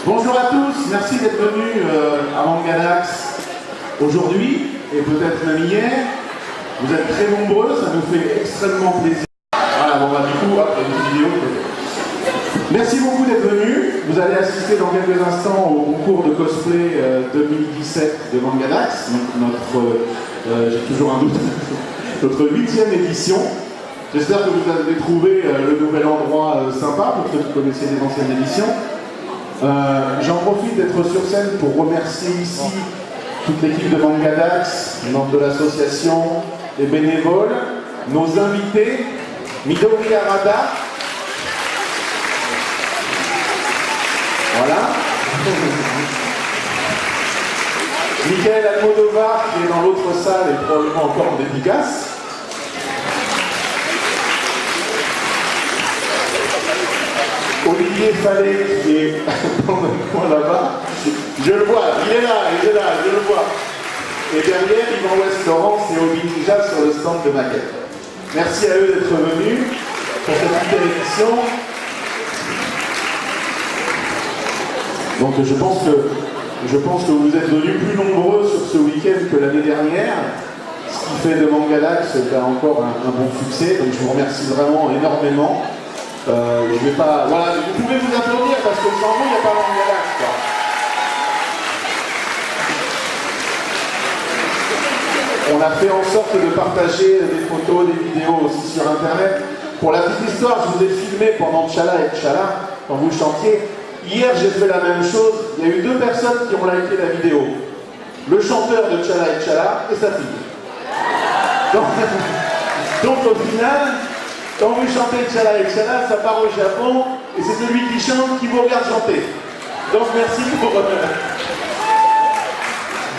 Bonjour à tous, merci d'être venus à Mangadax aujourd'hui et peut-être même hier. Vous êtes très nombreux, ça nous fait extrêmement plaisir. Voilà, bon bah du coup, hop, une petite vidéo. Merci beaucoup d'être venus. Vous allez assister dans quelques instants au concours de cosplay 2017 de Mangadax. Donc j'ai toujours un doute, notre 8e édition. J'espère que vous avez trouvé le nouvel endroit sympa pour ceux qui connaissaient les anciennes éditions. J'en profite d'être sur scène pour remercier ici toute l'équipe de Mangadax, les membres de l'association, les bénévoles, nos invités, Midori Arada, voilà, Michael Almodovar qui est dans l'autre salle et probablement encore en dédicace. Olivier Fallet qui est dans le coin là-bas, je le vois, il est là, je le vois. Et derrière, Yvan West Laurence et Obi Ninja sur le stand de maquette. Merci à eux d'être venus pour cette nouvelle édition. Donc je pense que vous êtes venus plus nombreux sur ce week-end que l'année dernière, ce qui fait de Mangadax encore un bon succès. Donc je vous remercie vraiment énormément. Je vais pas... Voilà, vous pouvez vous applaudir parce que sans vous, il n'y a pas Mangadax, quoi. On a fait en sorte de partager des photos, des vidéos aussi sur Internet. Pour la petite histoire, je vous ai filmé pendant Tchala et Tchala, quand vous chantiez. Hier, j'ai fait la même chose. Il y a eu 2 personnes qui ont liké la vidéo. Le chanteur de Tchala et Tchala et sa fille. Donc au final... Quand vous chantez Tchala et Tchala, ça part au Japon et c'est celui qui chante qui vous regarde chanter. Donc merci pour...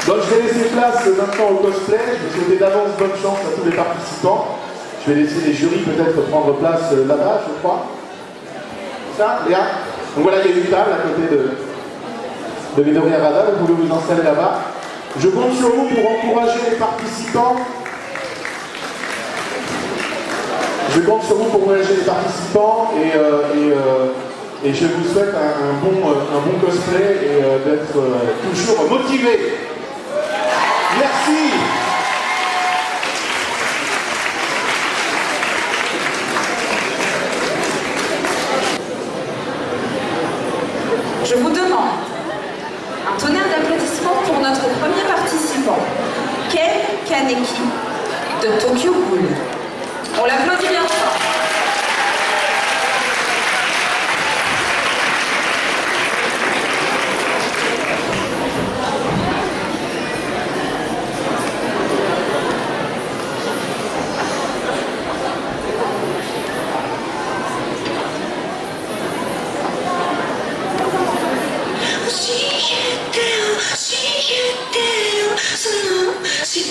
Donc je vais laisser place maintenant au cosplay. Je vous souhaite d'avance bonne chance à tous les participants. Je vais laisser les jurys peut-être prendre place là-bas, je crois. Ça, Léa? Donc voilà, il y a une table à côté de Midori Arada, vous pouvez vous installer là-bas. Je compte sur vous pour encourager les participants. Je compte sur vous pour encourager les participants et je vous souhaite un bon cosplay et d'être toujours motivé. Merci. Je vous demande un tonnerre d'applaudissements pour notre premier participant, Kei Kaneki de Tokyo Ghoul. On l'applaudit bien fort. She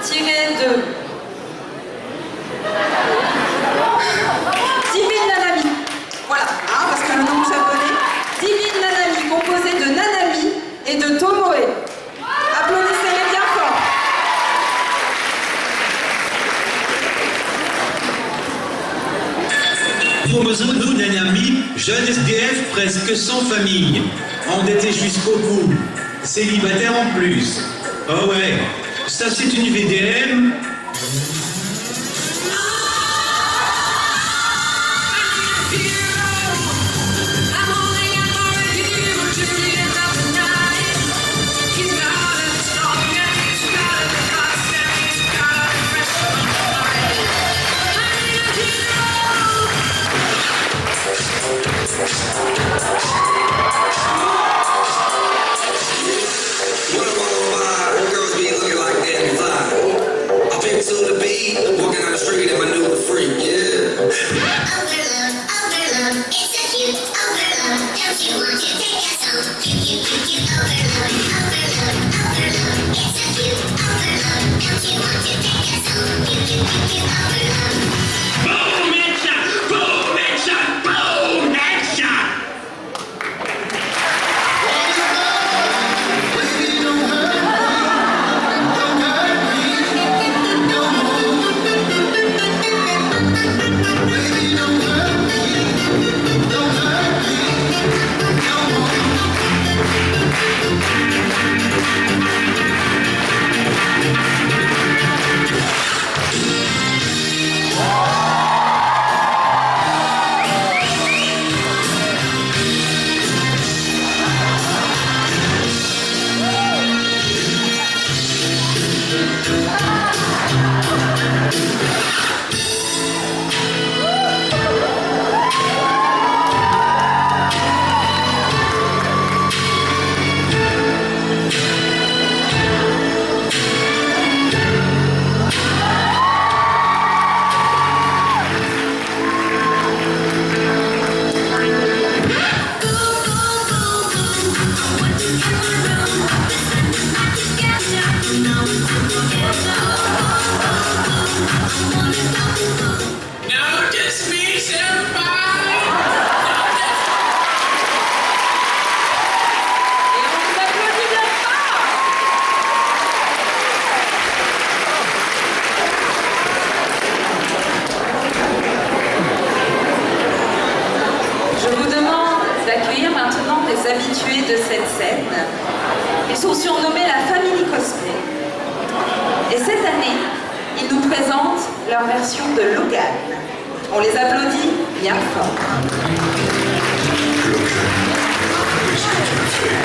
tiré de Divine Nanami. Voilà, hein, parce que le nom japonais. Divine Nanami, composé de Nanami et de Tomoe. Applaudissez-les bien fort. Proposons-nous Nanami, jeune SDF presque sans famille, endetté jusqu'au cou, célibataire en plus. Oh ouais, ça c'est une VDM. To the beat, walking down the street and my new freak, yeah. Overload, it's a cute overload. Don't you want to take us home? Cute overload, it's a cute overload. Don't you want to take us home? Cute overload. Boom, headshot! Boom, headshot! Boom, headshot! Habitués de cette scène. Ils sont surnommés la Family Cosplay. Et cette année, ils nous présentent leur version de Logan. On les applaudit bien fort. Qu'est-ce que tu as fait?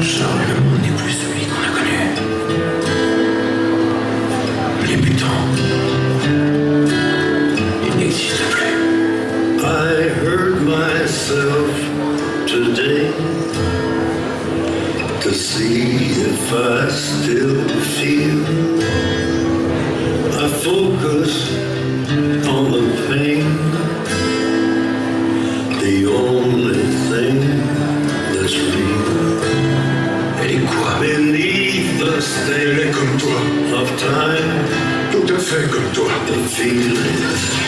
Charles, le monde n'est plus celui qu'on a connu. Les mutants, ils n'existent plus. I hurt myself today to see if I still feel. I focus on the pain, the only thing that's real. Elle est quoi? Beneath the Elle est stain comme toi, of time, tout à fait comme toi. the feelings.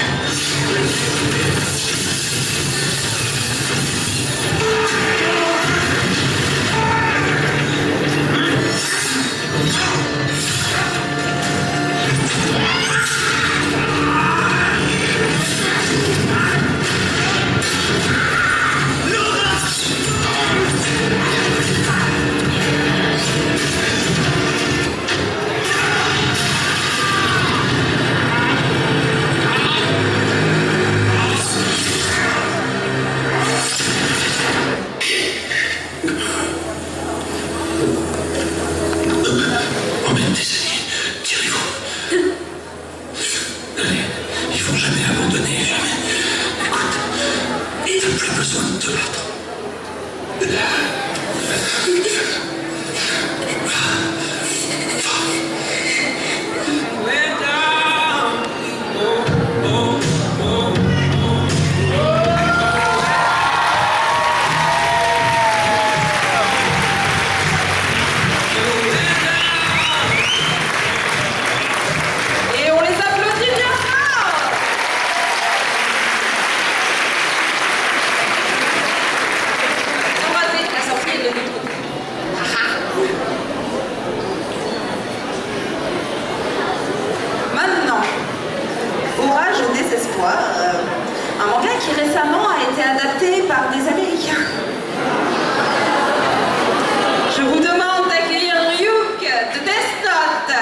fois. Un manga qui récemment a été adapté par des Américains. Je vous demande d'accueillir Ryuk de Death Note.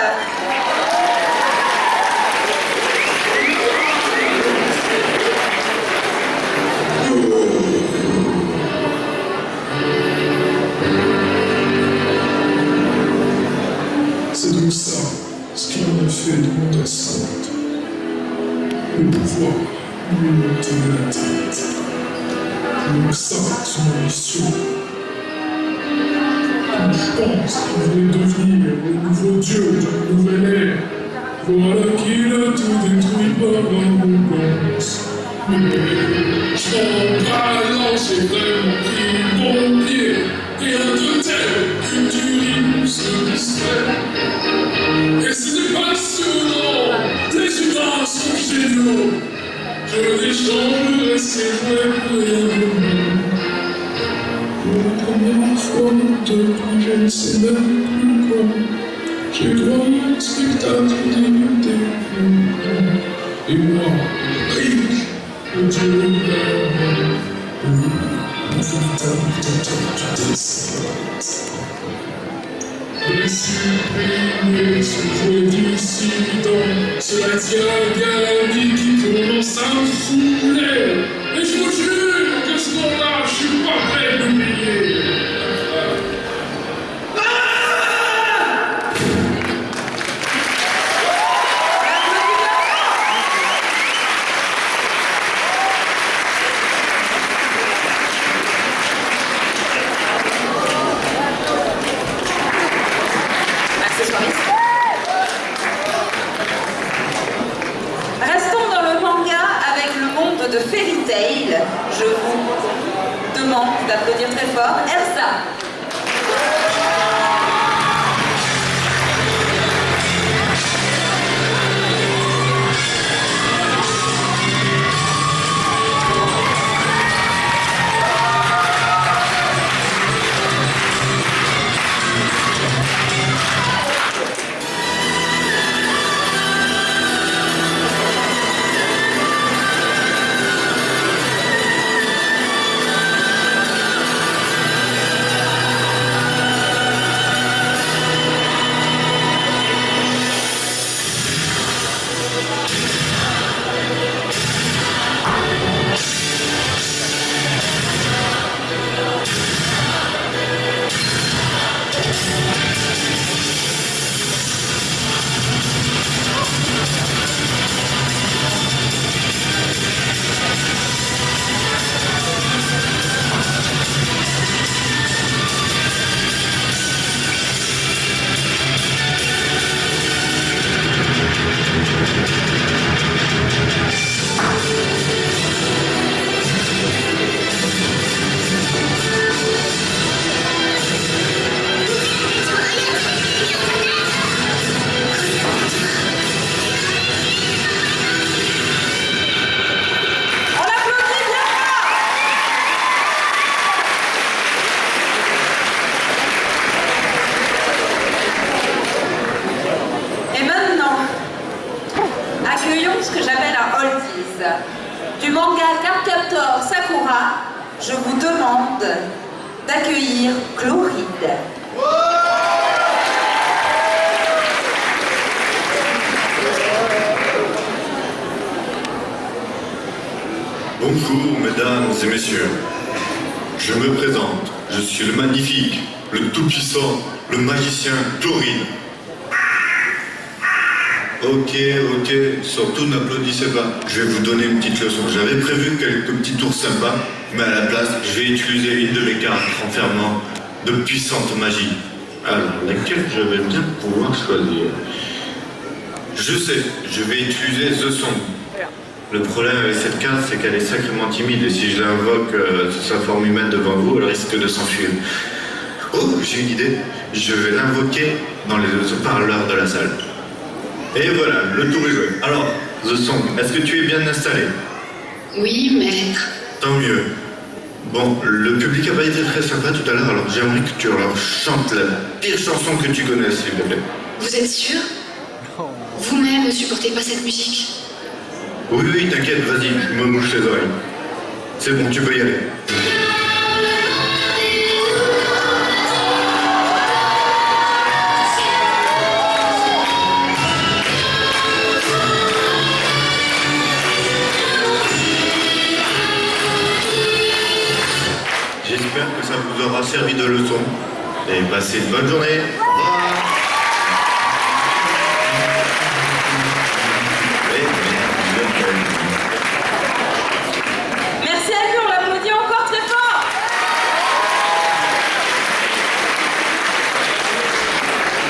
C'est donc ça, ce qui en a fait de mon ascendant. Le pouvoir lui tenait la tête. Donc ça, son ambition. Je pense qu'il voulait devenir le nouveau dieu d'une nouvelle ère. Voilà qu'il a tout détruit par arrogance. Je balance est vraiment pris bon pied. Rien de tel qu'une durée se distrait. Et ce n'est pas passionnant, les humains sont géniaux. Je l'échangerai ces jouets pour rien de mieux. Pour la première fois depuis je ne sais même plus quand, j'ai droit à un spectacle débuté. Et moi, Rick, le dieu de l'âme, le véritable tenteur du destin. Le supprimer ce jouet dissident, cela tient bien à l'ami qui commence à me fouler. Et je vous jure que ce nom-là, je suis pas prêt de l'oublier. Restons dans le manga avec le monde de Fairy Tail. Je vous demande d'applaudir très fort Elsa. Accueillons ce que j'appelle un oldies. Du manga Cardcaptor Sakura, je vous demande d'accueillir Chloride. Bonjour, mesdames et messieurs. Je me présente. Je suis le magnifique, le tout-puissant, le magicien Chloride. Ok, surtout n'applaudissez pas. Je vais vous donner une petite leçon. J'avais prévu quelques petits tours sympas, mais à la place, je vais utiliser une de mes cartes renfermant de puissantes magies. Alors, laquelle je vais bien pouvoir choisir? Je sais, je vais utiliser The Song. Le problème avec cette carte, c'est qu'elle est sacrément timide, et si je l'invoque sous sa forme humaine devant vous, elle risque de s'enfuir. Oh, j'ai une idée. Je vais l'invoquer dans les haut-parleurs de la salle. Et voilà, le tour est joué. Alors, The Song, est-ce que tu es bien installé? Oui, maître. Tant mieux. Bon, le public n'a pas été très sympa tout à l'heure, alors j'aimerais que tu leur chantes la pire chanson que tu connaisses, s'il te plaît. Vous êtes sûr? Vous-même ne supportez pas cette musique? Oui, oui, t'inquiète, vas-y, je me mouche les oreilles. C'est bon, tu peux y aller. J'espère que ça vous aura servi de leçon. Et passez une bonne journée. Au revoir. Merci à lui, on l'applaudit encore très fort.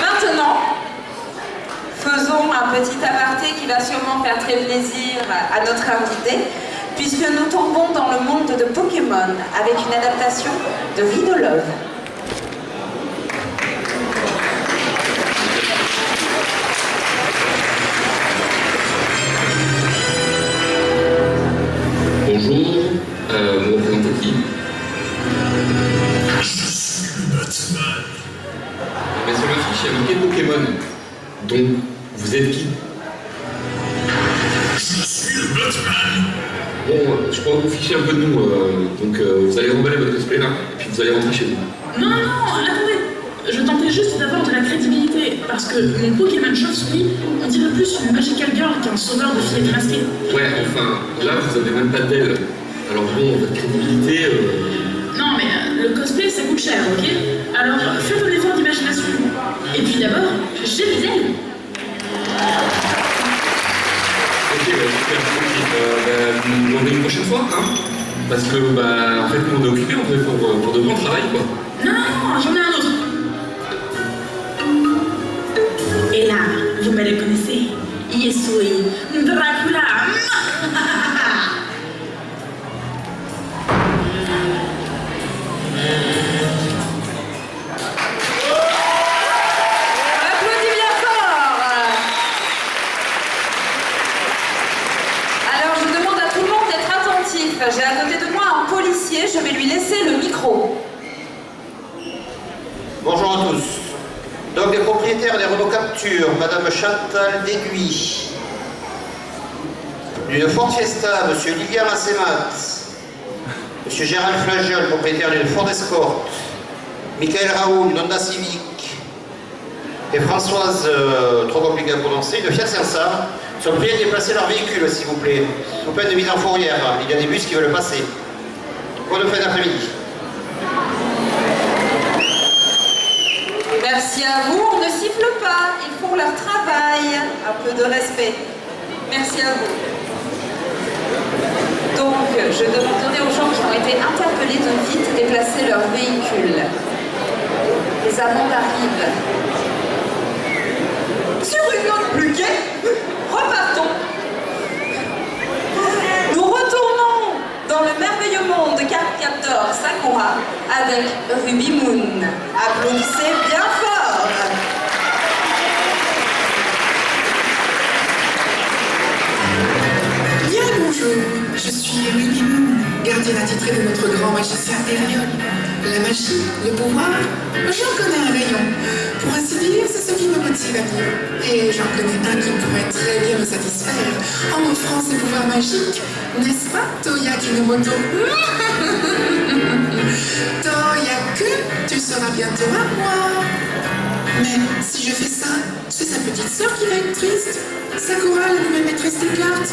Maintenant, faisons un petit aparté qui va sûrement faire très plaisir à notre invité, puisque nous tombons dans le monde de Pokémon avec une adaptation de Ridolove. Bonjour, vous représentez qui? Batman. Mais sur la fiche, il y a marqué Pokémon. Donc, vous êtes qui? Je suis le Batman. Bon, je crois que vous fichez un peu de nous, donc vous allez remballer votre cosplay là, et puis vous allez rentrer chez vous. Non, attendez. Je tentais juste d'avoir de la crédibilité, parce que mon Pokémon Chauve-souris, on dirait plus une Magical Girl qu'un sauveur de fillettes masquées. Ouais, enfin, là vous avez même pas d'ailes. Alors bon, votre crédibilité... Non, mais le cosplay, ça coûte cher, ok? Alors, faites un effort d'imagination. Et puis d'abord, j'ai des ailes. Ok, bah, super, ok. Vous demandez une prochaine fois, hein? Parce que, bah, en fait, nous on est occupés, on fait pour de bons travail, quoi. Non, j'en ai un autre. Et là, vous me le connaissez. Yesui, Dracula. Applaudis bien fort. Alors je demande à tout le monde d'être attentif. J'ai à côté de moi un policier, je vais lui laisser le micro. Bonjour à tous. Donc les propriétaires des Renault Capture, Madame Chantal Déguy, d'une Ford Fiesta, Monsieur Lilian Assemat, Monsieur Gérald Flageol, propriétaire d'une Ford Escort, Michael Raoul, une Honda Civic, et Françoise, trop compliqué à prononcer, une Fiat 500, sont priés de déplacer leur véhicule, s'il vous plaît, sous peine de mise en fourrière. Il y a des bus qui veulent passer. Bonne fin d'après-midi. Merci à vous, on ne siffle pas, ils font leur travail. Un peu de respect. Merci à vous. Donc, je demanderai aux gens qui ont été interpellés de vite déplacer leur véhicule. Les amendes arrivent. Sur une note plus gaie, repartons. Nous retournons dans le merveilleux monde de Cardcaptor Sakura avec Ruby Moon. Applaudissez bien fort. Bien bonjour, je suis Ruby Moon, gardienne attitrée de notre grand magicien Eriol. La magie, le pouvoir, j'en connais un rayon. Pour ainsi dire, c'est ce qui me motive à vivre. Et j'en connais un qui pourrait très bien me satisfaire en m'offrant ses pouvoirs magiques. N'est-ce pas, Toya Kinomoto? Toyaku, tu seras bientôt à moi. Mais si je fais ça, c'est sa petite sœur qui va être triste. Sakura, la nouvelle maîtresse des cartes.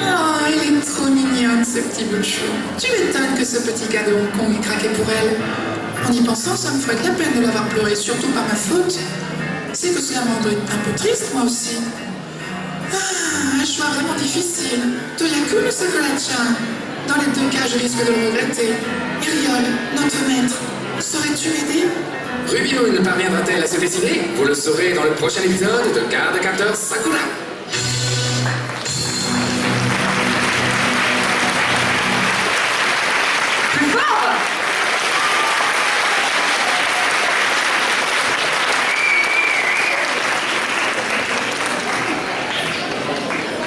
Oh, elle est trop mignonne, ce petit bout de chou. Tu m'étonnes que ce petit gars de Hong Kong ait craqué pour elle. En y pensant, ça me ferait de la peine de l'avoir pleuré, surtout par ma faute. C'est que cela me rendrait un peu triste, moi aussi. Ah, un choix vraiment difficile. Toyaku ou Sakura-chan? Dans les deux cas, je risque de le regretter. Eriol, notre maître, saurais-tu m'aider? Ruby Moon parviendra-t-elle à se décider? Vous le saurez dans le prochain épisode de Cardcaptor Sakura. Plus fort.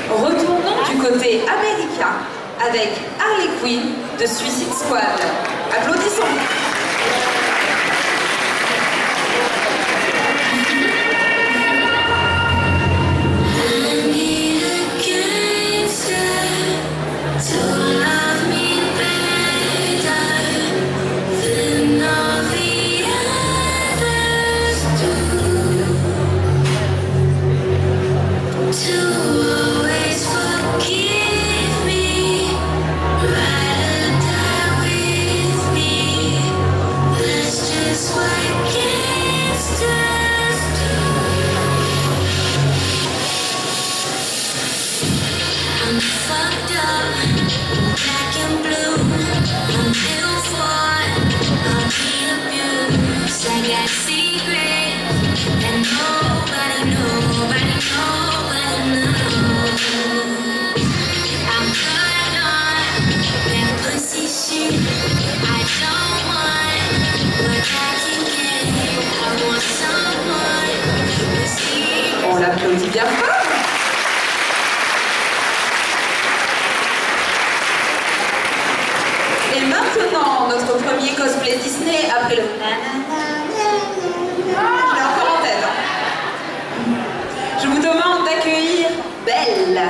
Retournons du côté américain avec Harley Quinn de Suicide Squad. Applaudissons. I need a game I'm fucked up, black and blue. I'm built for all the abuse. I got secrets that nobody knows. I'm caught on that pussy shit. I don't want what I can get. I want someone who sees. On l'applaudit bien fort. Et maintenant, notre premier cosplay Disney après le je l'ai encore en tête. Je vous demande d'accueillir Belle.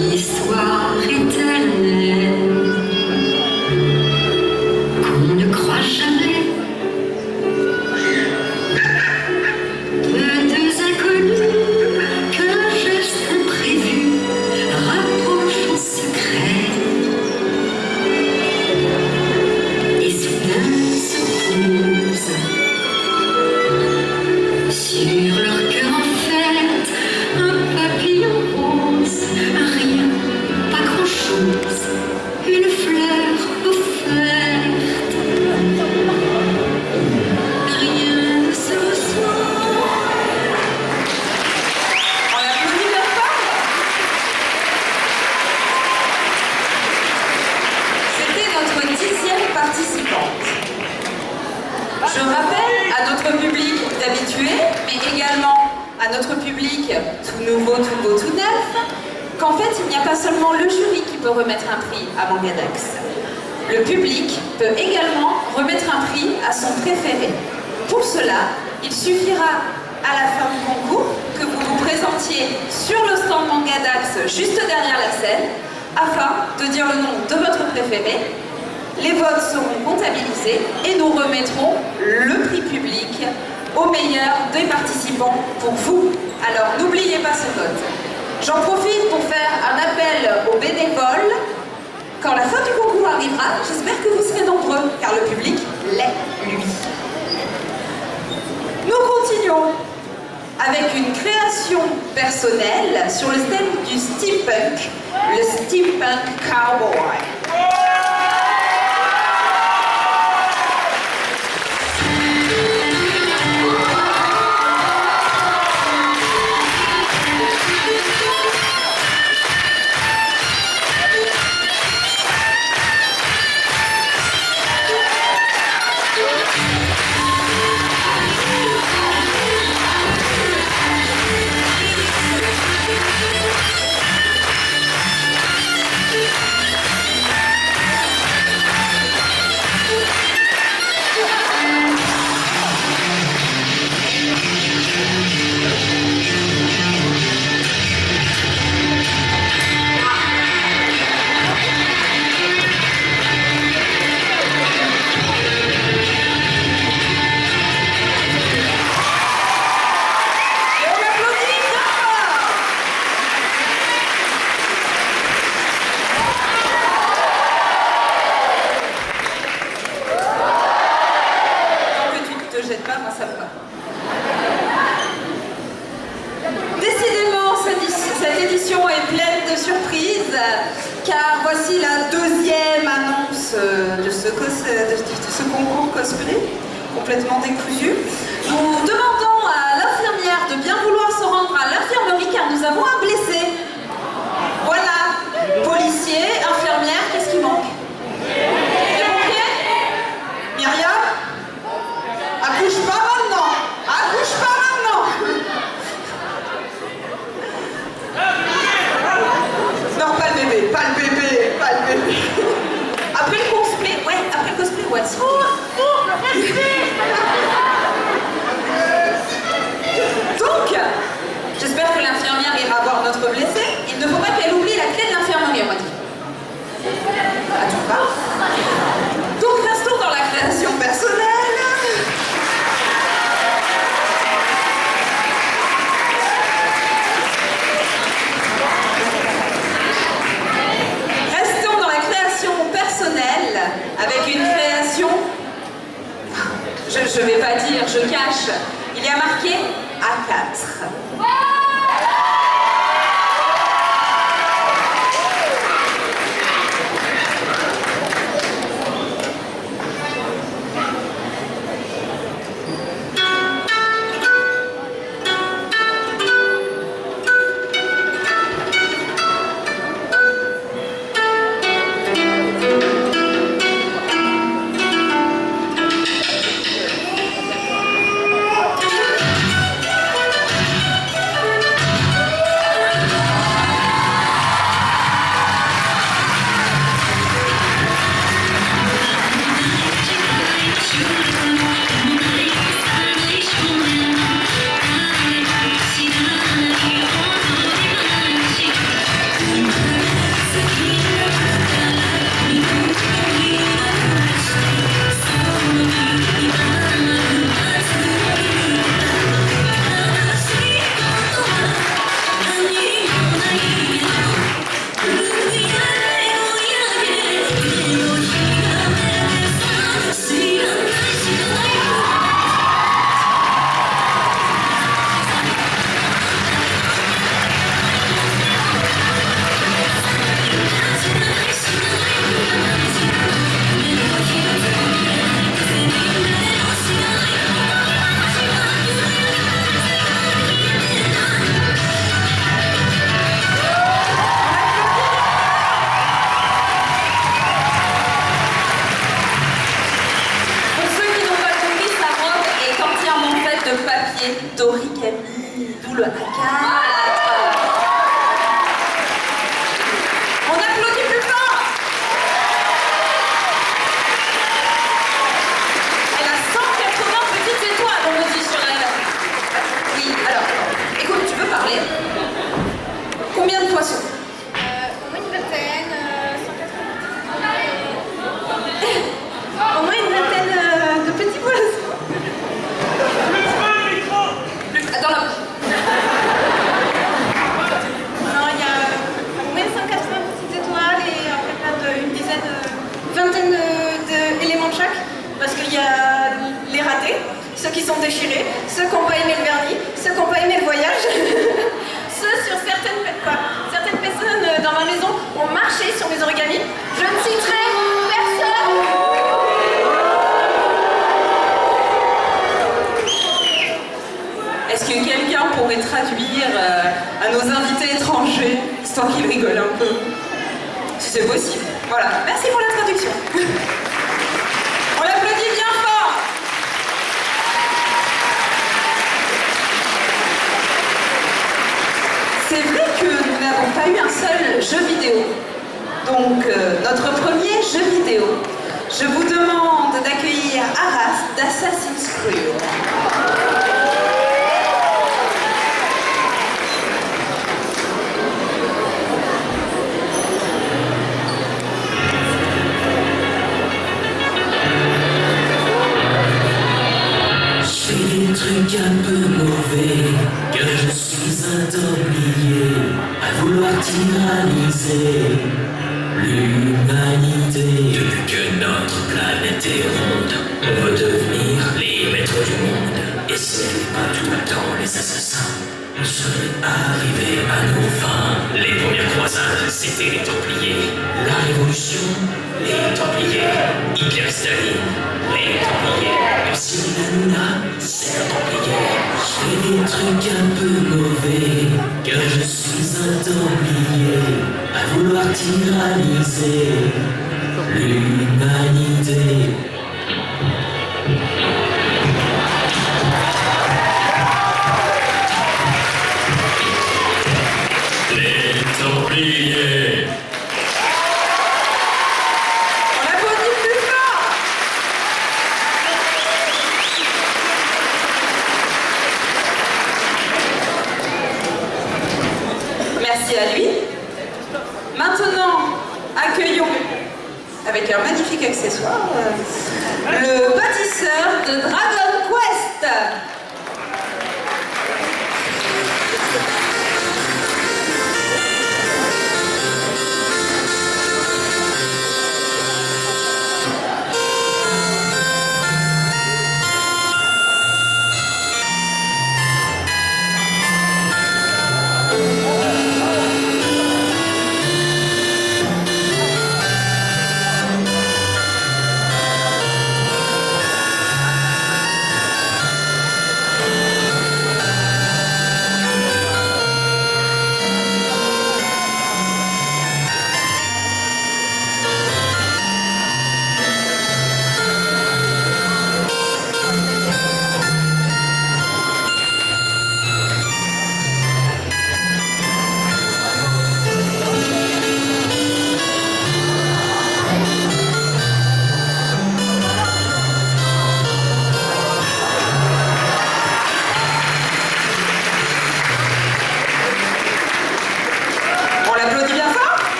L'histoire éternelle qu'on ne croit jamais. De deux inconnus qu'un geste imprévu rapproche en secret. Et soudain se pose sur leur cœur en fête un papillon rose, un rien, pas grand-chose, une fleur offerte. Rien ne se ressent. On l'applaudit bien fort. C'était notre 10e participante. Je rappelle à notre public d'habitués, mais également à notre public tout nouveau, tout beau, tout neuf, qu'en fait, il n'y a pas seulement le jury qui peut remettre un prix à Mangadax. Le public peut également remettre un prix à son préféré. Pour cela, il suffira à la fin du concours que vous vous présentiez sur le stand Mangadax juste derrière la scène afin de dire le nom de votre préféré. Les votes seront comptabilisés et nous remettrons le prix public au meilleur des participants pour vous. Alors n'oubliez pas ce vote. J'en profite pour faire un appel aux bénévoles. Quand la fin du concours arrivera, j'espère que vous serez nombreux, car le public l'est, lui. Nous continuons avec une création personnelle sur le thème du steampunk, le steampunk cowboy. Décidément, cette édition est pleine de surprises, car voici la 2e annonce de ce concours cosplay, complètement décousu. Nous demandons à l'infirmière de bien vouloir se rendre à l'infirmerie, car nous avons un blessé. Voilà, policier, infirmière, qu'est-ce qui manque? Les pompiers? Myriam? Accouche pas maintenant! Accouche pas maintenant! Non, pas le bébé, pas le bébé, pas le bébé. Après le cosplay, ouais. Donc, j'espère que l'infirmière ira voir Je vais pas dire, je cache. Il y a marqué A4. D'origami, d'où le A4. On applaudit plus fort. Elle a 180 petites étoiles, on me dit sur elle. Oui, alors, écoute, tu veux parler? Combien de poissons? Au moins une vingtaine, 180. Au moins une vingtaine de petits poissons. Dans la... Non, il y a au moins 180 petites étoiles et après plein une dizaine, vingtaine d'éléments de chaque. Parce qu'il y a les ratés, ceux qui sont déchirés, ceux qui n'ont pas aimé le vernis, ceux qui n'ont pas aimé le voyage, ceux sur certaines personnes dans ma maison ont marché sur mes origamis. Je ne citerai personne. Est-ce que quelqu'un pourrait traduire à nos invités étrangers, histoire qu'ils rigolent un peu? Si c'est possible. Voilà, merci pour la traduction. On l'applaudit bien fort. C'est vrai que nous n'avons pas eu un seul jeu vidéo. Donc, notre premier jeu vidéo. Je vous demande d'accueillir Arras d'Assassin's Creed. Des trucs un peu mauvais, que je suis un templier, à vouloir tyranniser l'humanité. Depuis que notre planète est ronde, on veut devenir les maîtres du monde. Et si ce n'est pas tout le temps les assassins, on serait arrivé à nos fins. Les premières croisades, c'était les Templiers. La Révolution, les Templiers. Hitler, Staline, les Templiers. Ancien Hanouna, c'est les Templiers. Je fais des trucs un peu mauvais, car je suis un Templier, à vouloir tyranniser l'humanité. Les Templiers. On applaudit plus fort. Merci à lui. Maintenant, accueillons, avec un magnifique accessoire, le bâtisseur de Dragon Quest.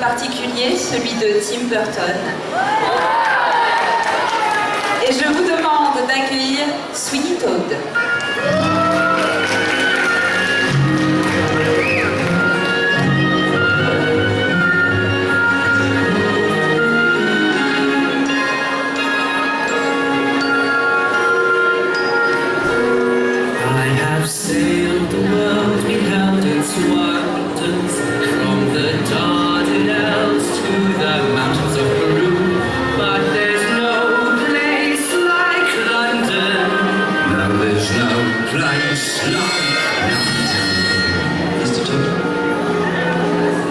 particulier, celui de Tim Burton. Et je vous demande d'accueillir Sweeney Todd. Sailed the world, beheld its wonders, from the Dardanelles to the mountains of Peru. But there's no place like London. No, there's no place like London. Mr. Todd,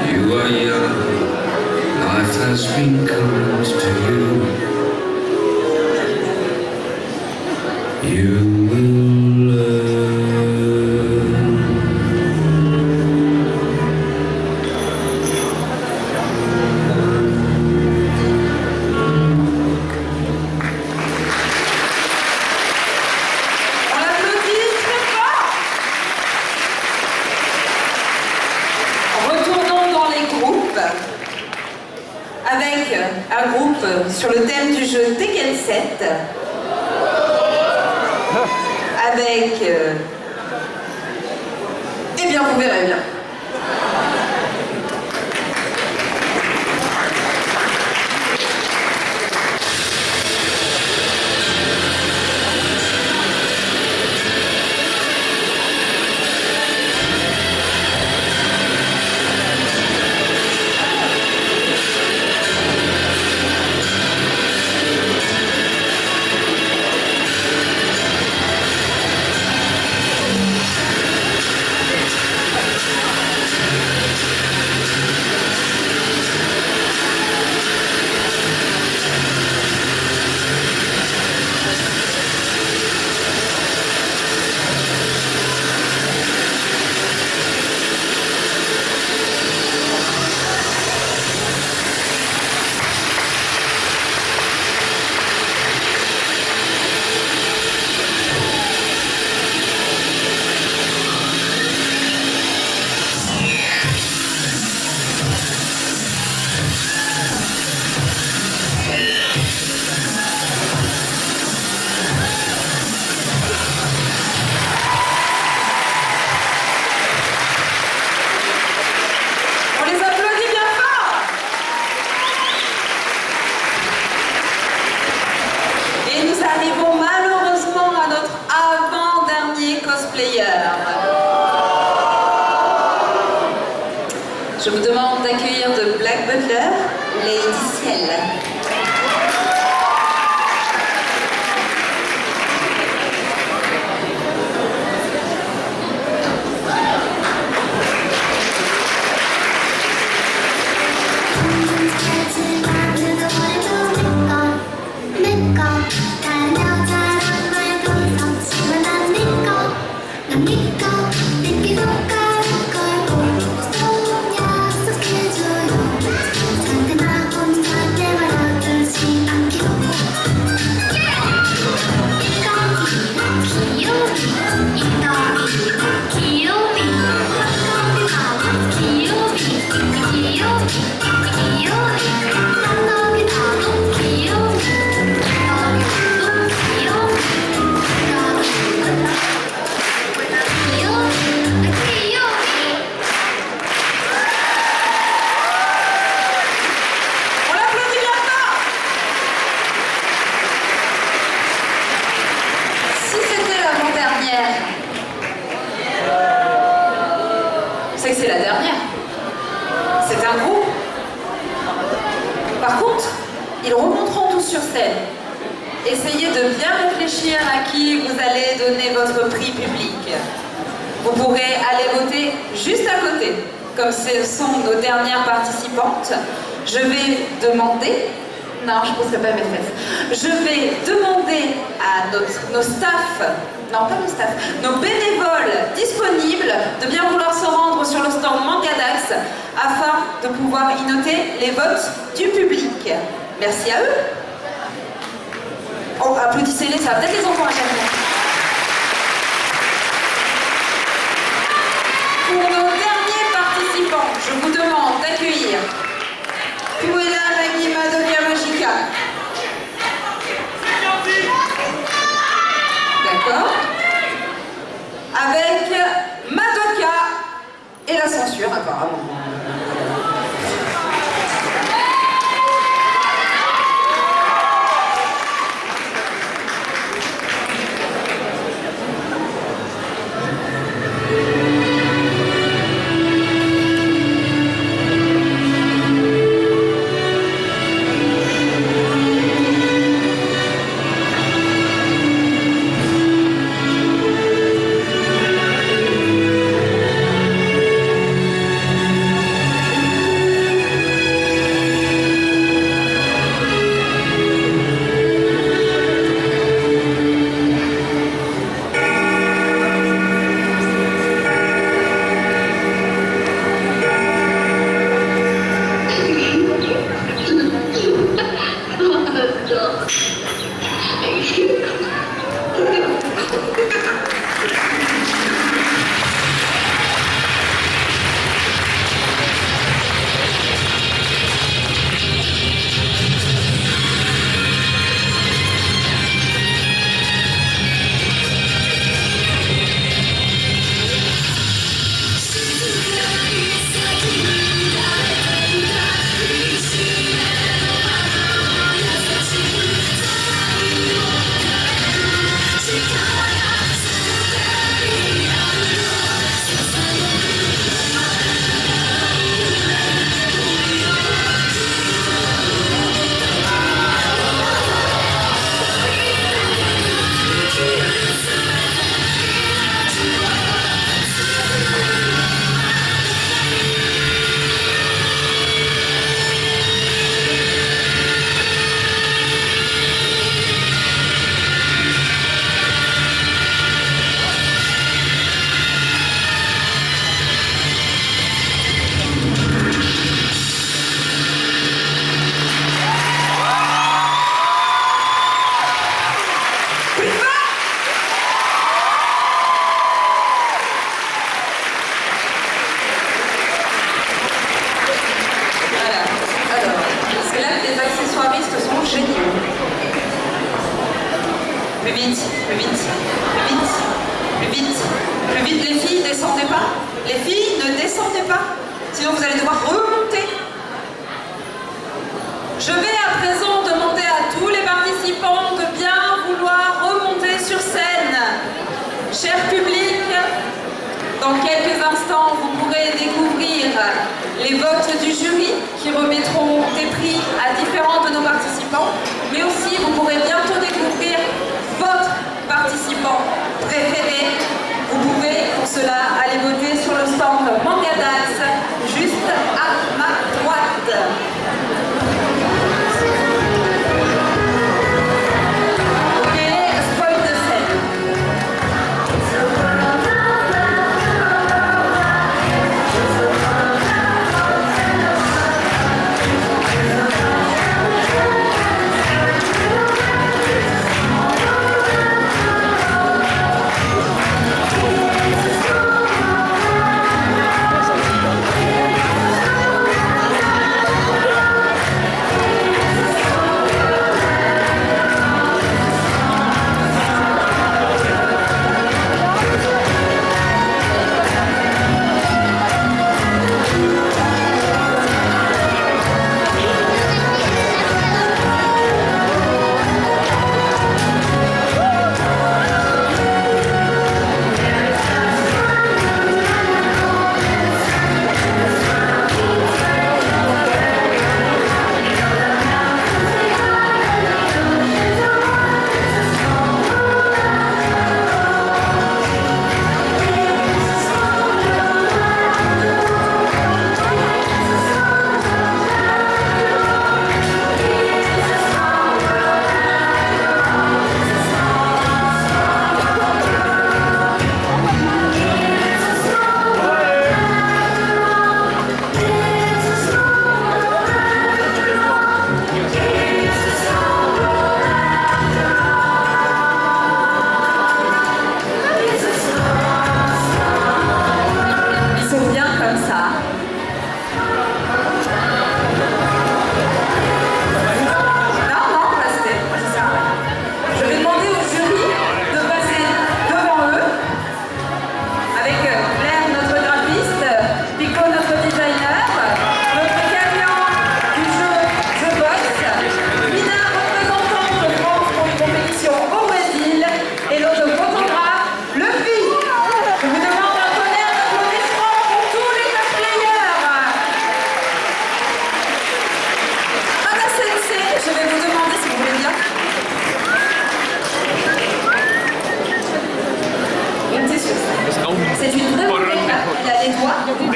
you are young, life has been kind to you. You will learn. Avec un groupe sur le thème du jeu Tekken 7, avec... Eh bien, vous verrez bien. Je vous demande d'accueillir de Black Butler, Lady Ciel. C'est la dernière. C'est un groupe. Par contre, ils remonteront tous sur scène. Essayez de bien réfléchir à qui vous allez donner votre prix public. Vous pourrez aller voter juste à côté. Comme ce sont nos dernières participantes, je vais demander... Non, je ne pousserai pas mes fesses. Je vais demander à nos staffs, non pas nos staffs, nos bénévoles disponibles de bien vouloir se rendre sur le stand Mangadax afin de pouvoir y noter les votes du public. Merci à eux. Oh, applaudissez-les, ça va peut-être les encourager. Pour nos derniers participants, je vous demande d'accueillir censure, apparemment.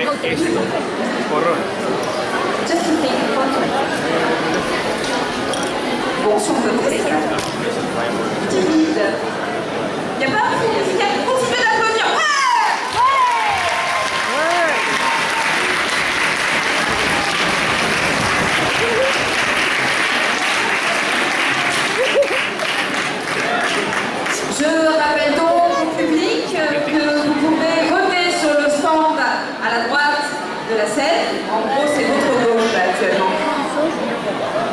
de esto. Porrón. Bon, si on peut trouver ça. Timide. Il n'y a pas il y a continué d'applaudir. Je rappelle donc au public que vous pouvez voter sur le stand à la droite de la scène. En gros, c'est votre gauche actuellement.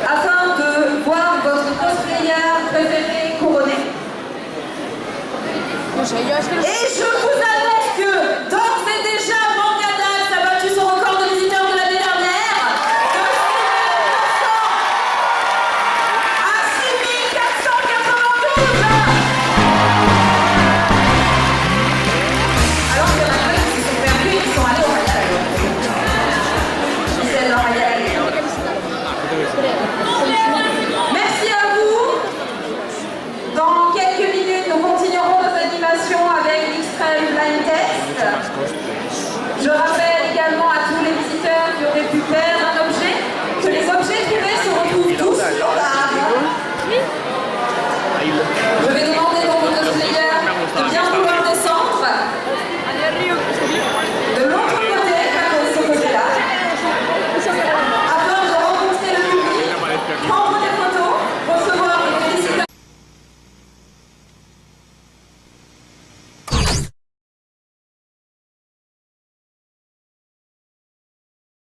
Afin de voir votre cosplayer préféré couronné. Et je vous annonce que dans